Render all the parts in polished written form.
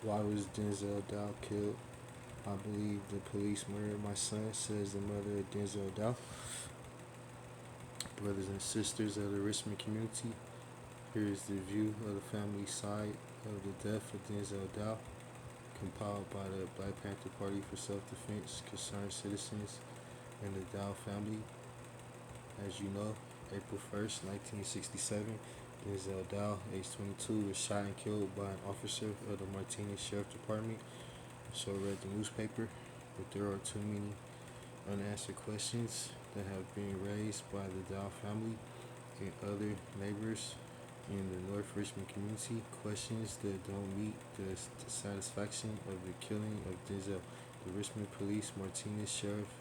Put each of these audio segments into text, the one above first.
Why was Denzill Dowell killed? I believe the police murdered my son, says the mother of Denzill Dowell. Brothers and sisters of the Richmond community, here is the view of the family side of the death of Denzill Dowell, compiled by the Black Panther Party for Self-Defense, Concerned Citizens, and the Dowell family. As you know, April 1st, 1967, Denzill Dowell, age 22, was shot and killed by an officer of the Martinez Sheriff Department. So read the newspaper, but there are too many unanswered questions that have been raised by the Dowell family and other neighbors in the North Richmond community, questions that don't meet the satisfaction of the killing of Denzill. The Richmond Police, Martinez Sheriff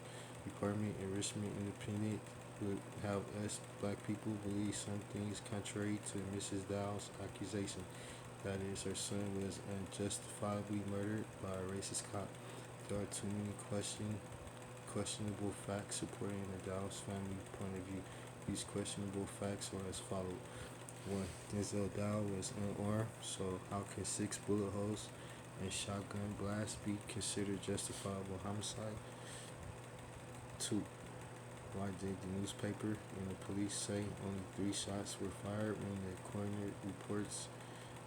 Department, and Richmond Independent would have us black people believe some things contrary to Mrs. Dowell's accusation. That is, her son was unjustifiably murdered by a racist cop. There are too many questionable facts supporting the Dowell's family point of view. These questionable facts are as follows. 1. Denzill Dowell was unarmed, so how can 6 bullet holes and shotgun blasts be considered justifiable homicide? 2. Why did the newspaper and the police say only 3 shots were fired when the coroner reports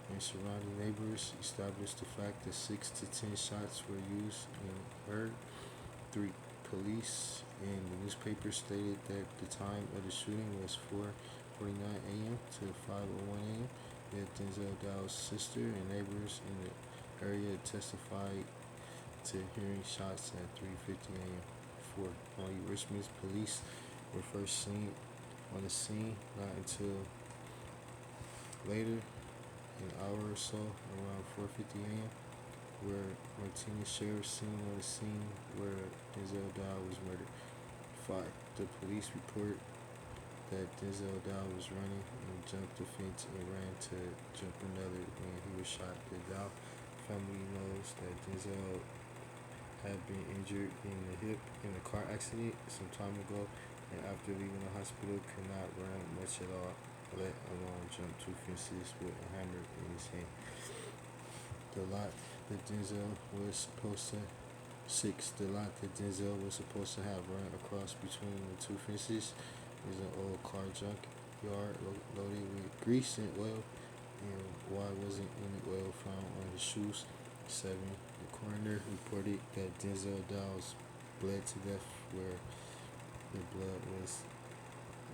and surrounding neighbors established the fact that 6 to 10 shots were used and heard? 3. Police and the newspaper stated that the time of the shooting was 4:49 a.m. to 5:01 a.m. Yet Denzill Dowell's sister and neighbors in the area testified to hearing shots at 3:50 a.m. 4. Only Richmond's police were first seen on the scene not until later, an hour or so, around 4:50 a.m., where Martinez Sheriff seen on the scene where Denzill Dowell was murdered. 5. The police report that Denzill Dowell was running and jumped the fence and ran to jump another when he was shot. The Dowell family knows that Denzill had been injured in the hip in a car accident some time ago, and after leaving the hospital could not run much at all, let alone jump 2 fences with a hammer in his hand. The lot that Denzill was supposed to 6. The lot that Denzill was supposed to have run across between the 2 fences is an old car junk yard loaded with grease and oil, and why wasn't any oil found on his shoes? 7. The coroner reported that Denzill Dowell bled to death where the blood was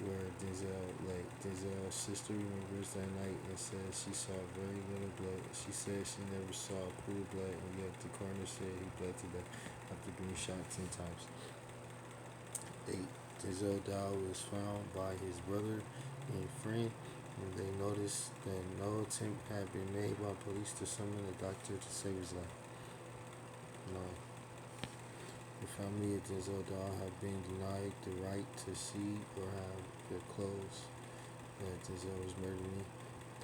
where Denzill lay. Denzill's sister remembers that night and says she saw very little blood. She said she never saw a pool of blood, and yet the coroner said he bled to death after being shot 10 times. 8. Denzill Dowell was found by his brother and friend, and they noticed that no attempt had been made by police to summon a doctor to save his life. 9. The family of Denzill Dowell have been denied the right to see or have their clothes that Denzill was murdered in.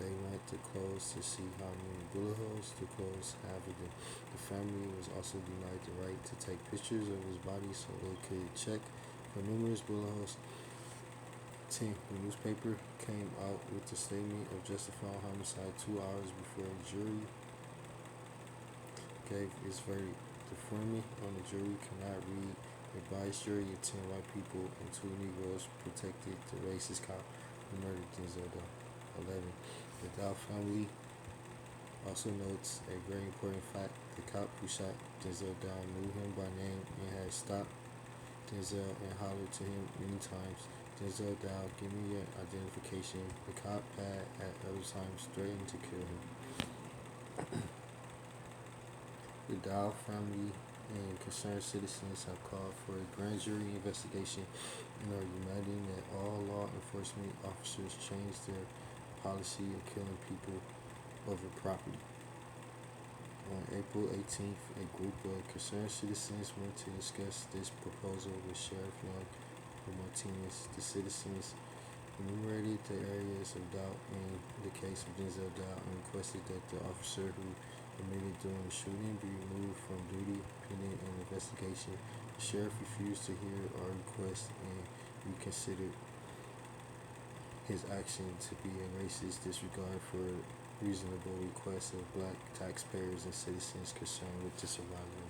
They want the clothes to see how many bullet holes the clothes have in them. The family was also denied the right to take pictures of his body so they could check for numerous bullet holes. 10. The newspaper came out with the statement of justified homicide 2 hours before the jury gave its verdict. The foreman on the jury cannot read a biased jury of 10 white people and 2 Negroes protected the racist cop who murdered Denzill Dowell. 11. The Dowell family also notes a very important fact. The cop who shot Denzill Dowell knew him by name and had stopped Denzill and hollered to him many times, "Denzill Dowell, give me your identification." The cop had at other times threatened to kill him. The Dowell family and concerned citizens have called for a grand jury investigation and are demanding that all law enforcement officers change their policy of killing people over property. On April 18th, a group of concerned citizens went to discuss this proposal with Sheriff Young of Martinez. The citizens enumerated the areas of doubt in the case of Denzill Dowell and requested that the officer who admitted during the shooting be removed from duty pending an investigation. The sheriff refused to hear our request and reconsidered his action to be a racist disregard for reasonable requests of black taxpayers and citizens concerned with the survival